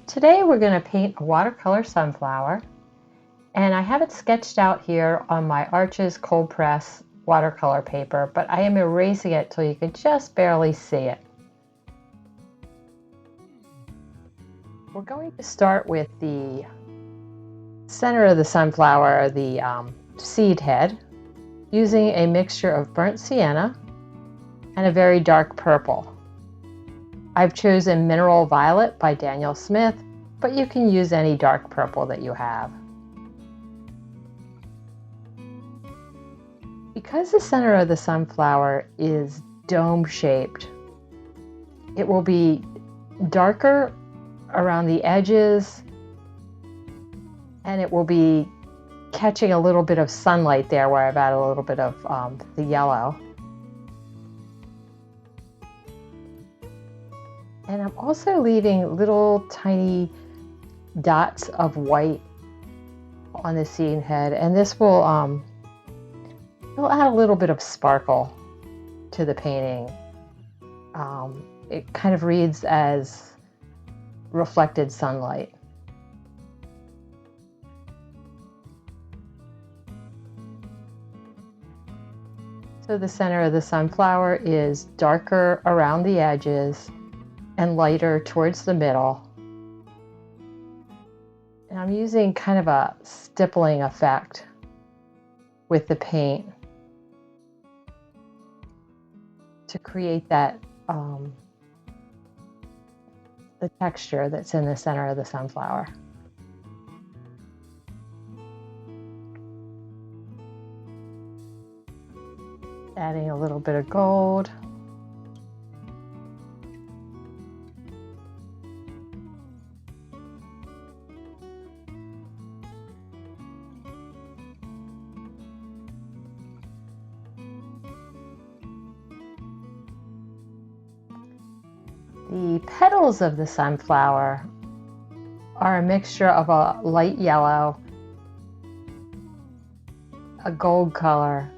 Today we're going to paint a watercolor sunflower, and I have it sketched out here on my Arches cold press watercolor paper, but I am erasing it till you can just barely see it. We're going to start with the center of the sunflower, the seed head, using a mixture of burnt sienna and a very dark purple. I've chosen Mineral Violet by Daniel Smith, but you can use any dark purple that you have. Because the center of the sunflower is dome-shaped, it will be darker around the edges, and it will be catching a little bit of sunlight there where I've added a little bit of the yellow. And I'm also leaving little tiny dots of white on the seed head, and this will it'll add a little bit of sparkle to the painting. It kind of reads as reflected sunlight. So the center of the sunflower is darker around the edges and lighter towards the middle. And I'm using kind of a stippling effect with the paint to create that the texture that's in the center of the sunflower. Adding a little bit of gold. The petals of the sunflower are a mixture of a light yellow, a gold color,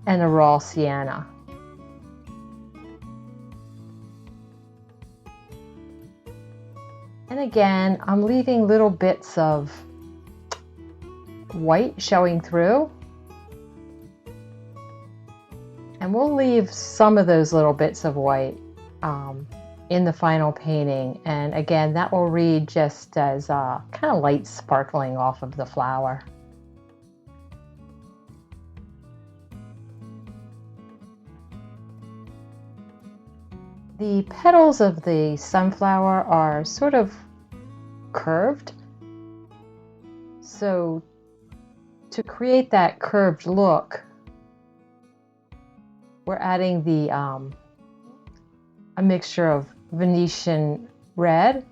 and a raw sienna. And again, I'm leaving little bits of white showing through. And we'll leave some of those little bits of white in the final painting, and again that will read just as kind of light sparkling off of the flower. The petals of the sunflower are sort of curved, so to create that curved look, we're adding the a mixture of Venetian Red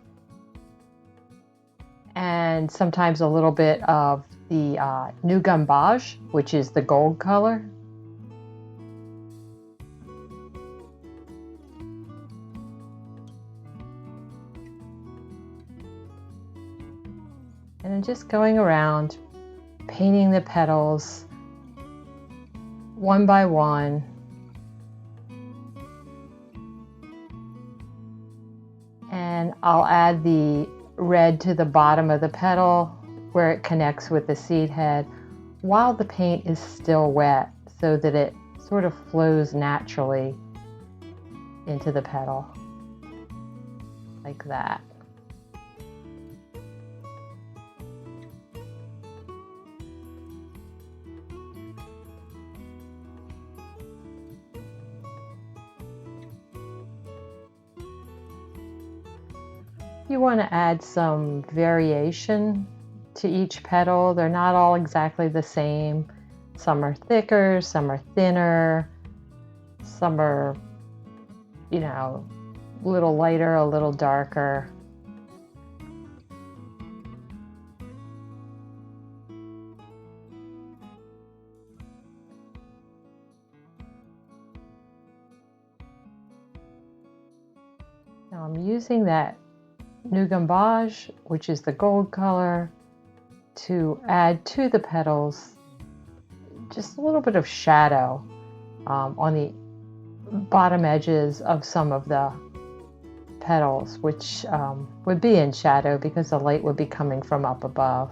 and sometimes a little bit of the new Gamboge, which is the gold color. And I'm just going around painting the petals one by one. And I'll add the red to the bottom of the petal where it connects with the seed head while the paint is still wet, so that it sort of flows naturally into the petal, like that. You want to add some variation to each petal. They're not all exactly the same. Some are thicker, some are thinner, some are, you know, a little lighter, a little darker. Now I'm using that new Gamboge, which is the gold color, to add to the petals just a little bit of shadow on the bottom edges of some of the petals, which would be in shadow because the light would be coming from up above.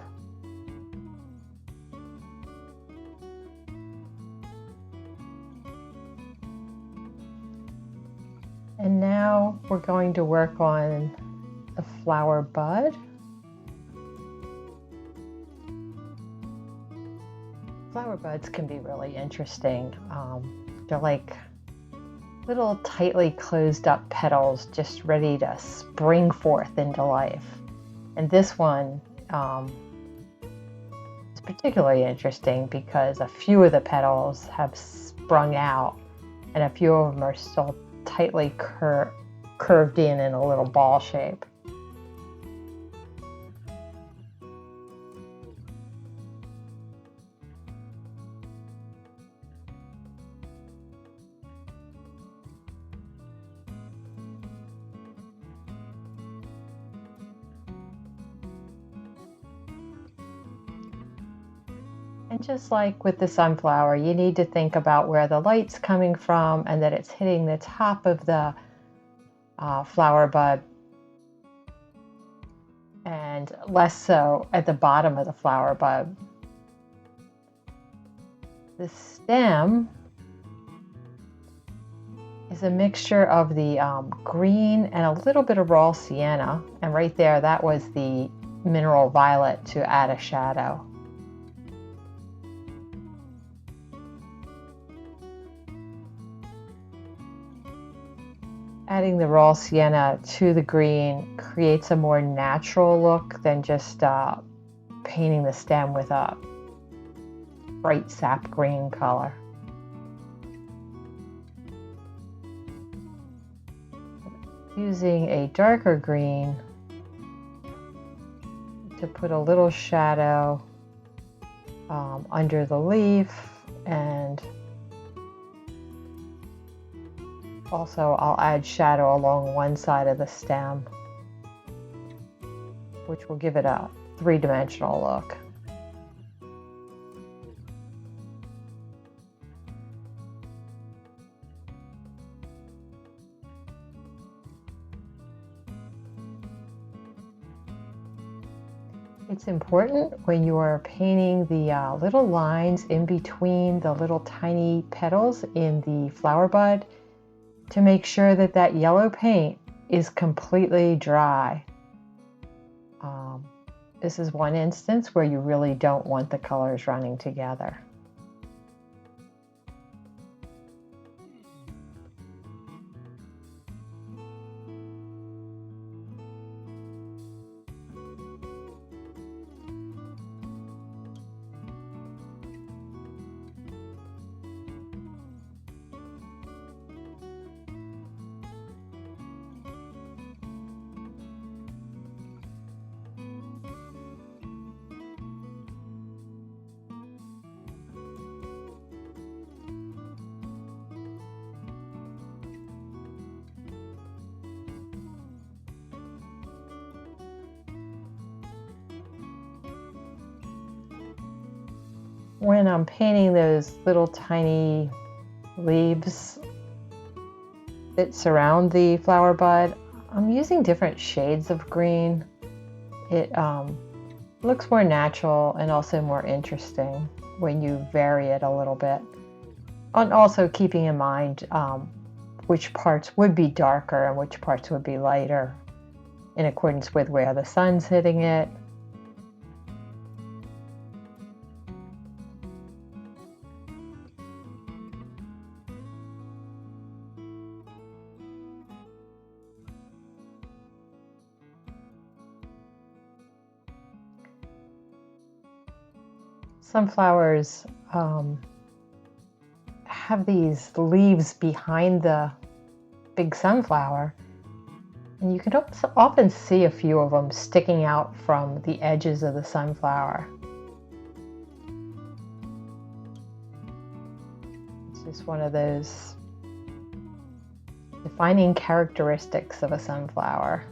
And now we're going to work on the flower bud. Flower buds can be really interesting. They're like little tightly closed up petals just ready to spring forth into life. And this one is particularly interesting because a few of the petals have sprung out and a few of them are still tightly curved in a little ball shape. And just like with the sunflower, you need to think about where the light's coming from and that it's hitting the top of the flower bud and less so at the bottom of the flower bud. The stem is a mixture of the green and a little bit of raw sienna, and right there that was the mineral violet to add a shadow. Adding the raw sienna to the green creates a more natural look than just painting the stem with a bright sap green color. Using a darker green to put a little shadow under the leaf, and also I'll add shadow along one side of the stem, which will give it a three-dimensional look. It's important when you are painting the little lines in between the little tiny petals in the flower bud to make sure that that yellow paint is completely dry. This is one instance where you really don't want the colors running together. When I'm painting those little tiny leaves that surround the flower bud, I'm using different shades of green. It looks more natural and also more interesting when you vary it a little bit. And also keeping in mind which parts would be darker and which parts would be lighter in accordance with where the sun's hitting it. Sunflowers have these leaves behind the big sunflower, and you can often see a few of them sticking out from the edges of the sunflower. It's just one of those defining characteristics of a sunflower.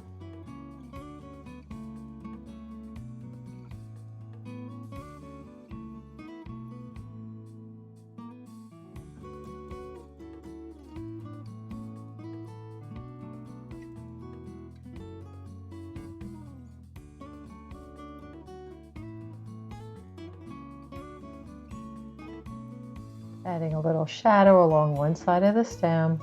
Adding a little shadow along one side of the stem.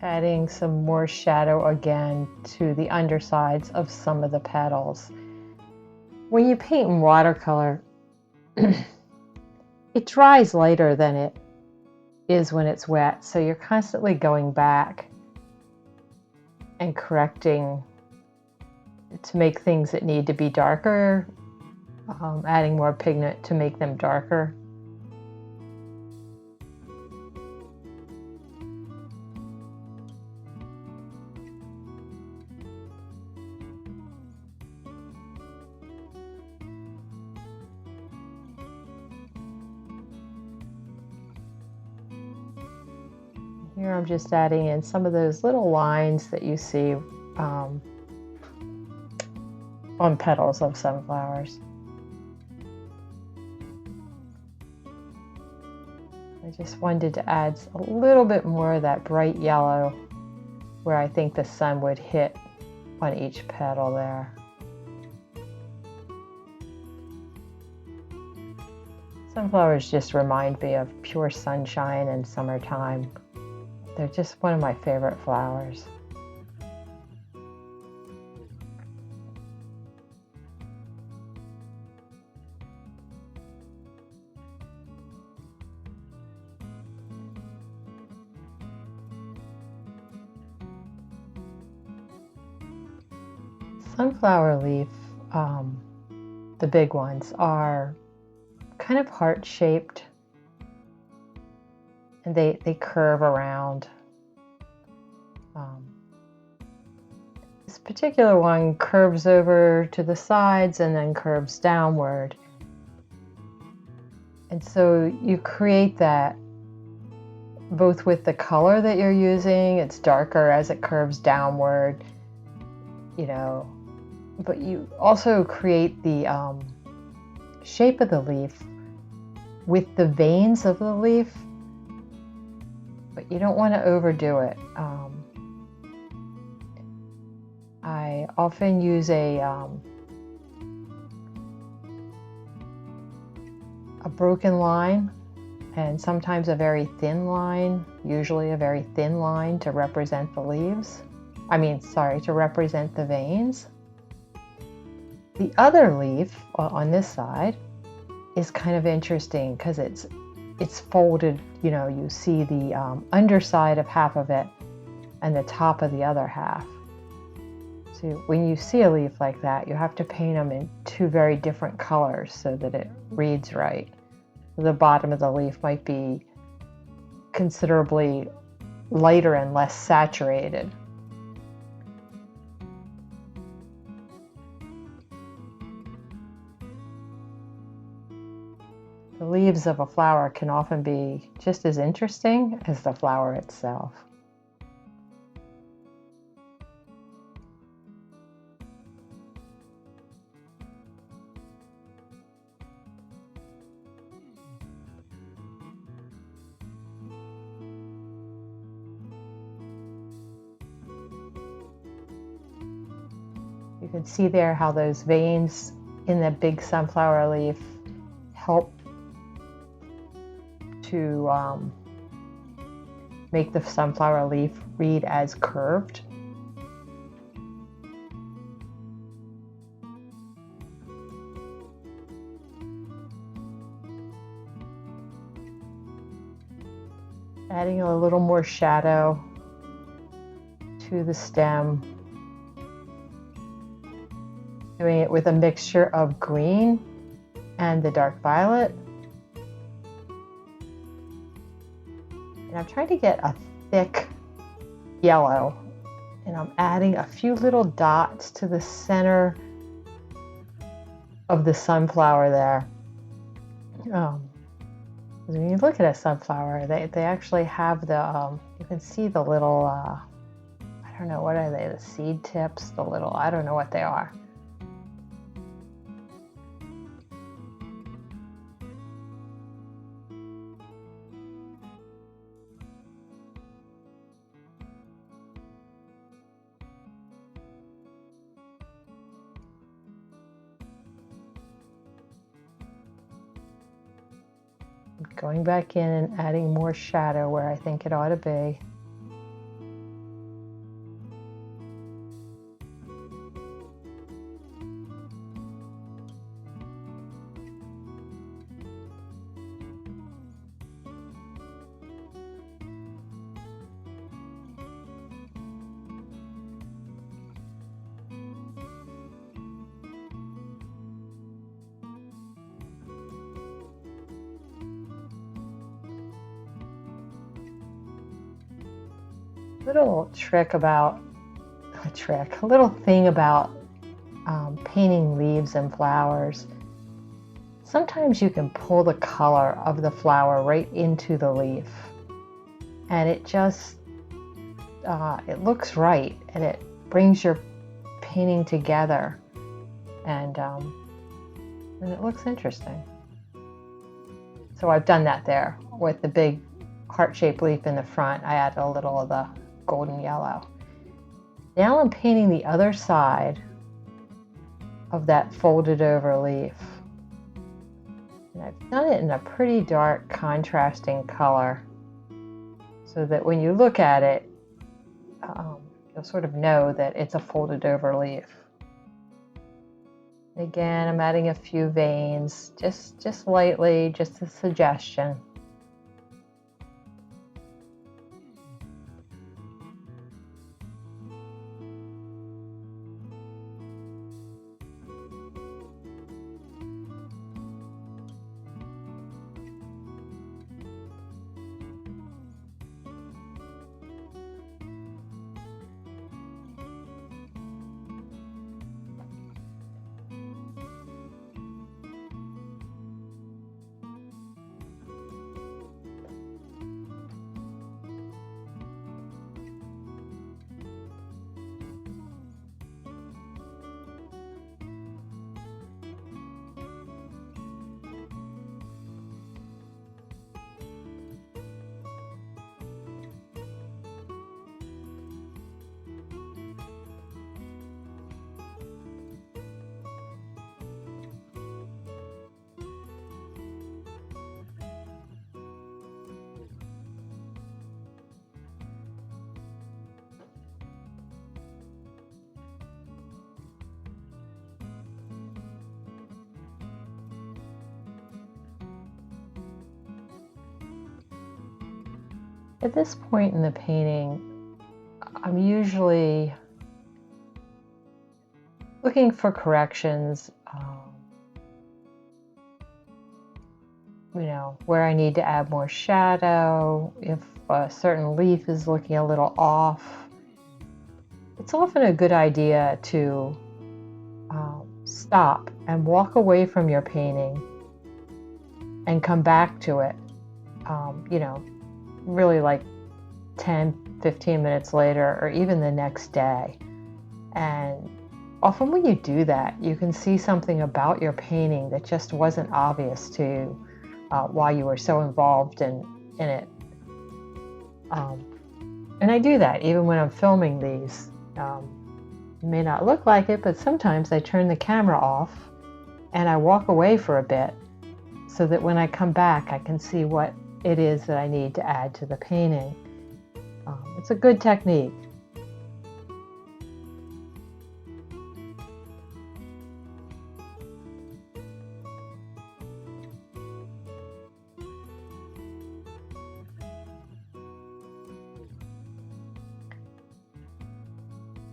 Adding some more shadow again to the undersides of some of the petals. When you paint in watercolor, it dries lighter than it is when it's wet, so you're constantly going back and correcting to make things that need to be darker, adding more pigment to make them darker. Here I'm just adding in some of those little lines that you see on petals of sunflowers. I just wanted to add a little bit more of that bright yellow where I think the sun would hit on each petal there. Sunflowers just remind me of pure sunshine and summertime. They're just one of my favorite flowers. Sunflower leaf, the big ones, are kind of heart-shaped, and they curve around. This particular one curves over to the sides and then curves downward. And so you create that both with the color that you're using. It's darker as it curves downward, you know, but you also create the shape of the leaf with the veins of the leaf, but you don't want to overdo it. I often use a broken line and sometimes a very thin line, usually a very thin line to represent the leaves. To represent the veins. The other leaf on this side is kind of interesting because it's folded, you know, you see the underside of half of it and the top of the other half. So when you see a leaf like that, you have to paint them in two very different colors so that it reads right. The bottom of the leaf might be considerably lighter and less saturated. The leaves of a flower can often be just as interesting as the flower itself. You can see there how those veins in the big sunflower leaf help to make the sunflower leaf read as curved. Adding a little more shadow to the stem. Doing it with a mixture of green and the dark violet. And I'm trying to get a thick yellow, and I'm adding a few little dots to the center of the sunflower there. When you look at a sunflower, they actually have the, you can see the little, I don't know, what are they, the seed tips, the little, I don't know what they are. Going back in and adding more shadow where I think it ought to be. Little trick about, a little thing about painting leaves and flowers. Sometimes you can pull the color of the flower right into the leaf, and it just, it looks right, and it brings your painting together, and it looks interesting. So I've done that there with the big heart-shaped leaf in the front. I added a little of the golden yellow. Now I'm painting the other side of that folded over leaf. And I've done it in a pretty dark contrasting color so that when you look at it, you'll sort of know that it's a folded over leaf. Again, I'm adding a few veins, just lightly, just a suggestion. At this point in the painting, I'm usually looking for corrections, you know, where I need to add more shadow, if a certain leaf is looking a little off. It's often a good idea to stop and walk away from your painting and come back to it, you know, really like 10-15 minutes later, or even the next day. And often when you do that, you can see something about your painting that just wasn't obvious to you while you were so involved in it. And I do that even when I'm filming these. It may not look like it, but sometimes I turn the camera off and I walk away for a bit so that when I come back, I can see what it is that I need to add to the painting. It's a good technique.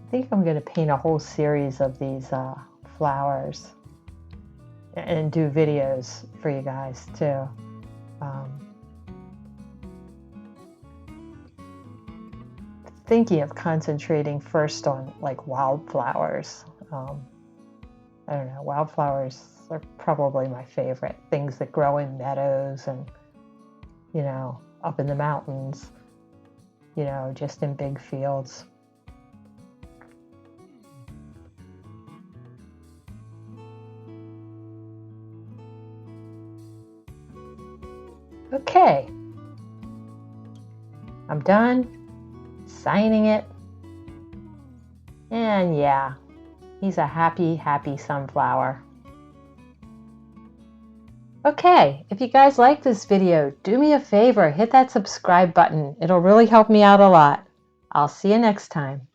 I think I'm going to paint a whole series of these flowers and do videos for you guys too. Thinking of concentrating first on like wildflowers. I don't know, wildflowers are probably my favorite, things that grow in meadows and you know, up in the mountains, you know, just in big fields. Okay, I'm done signing it. And yeah, he's a happy, happy sunflower. Okay, if you guys like this video, do me a favor, hit that subscribe button. It'll really help me out a lot. I'll see you next time.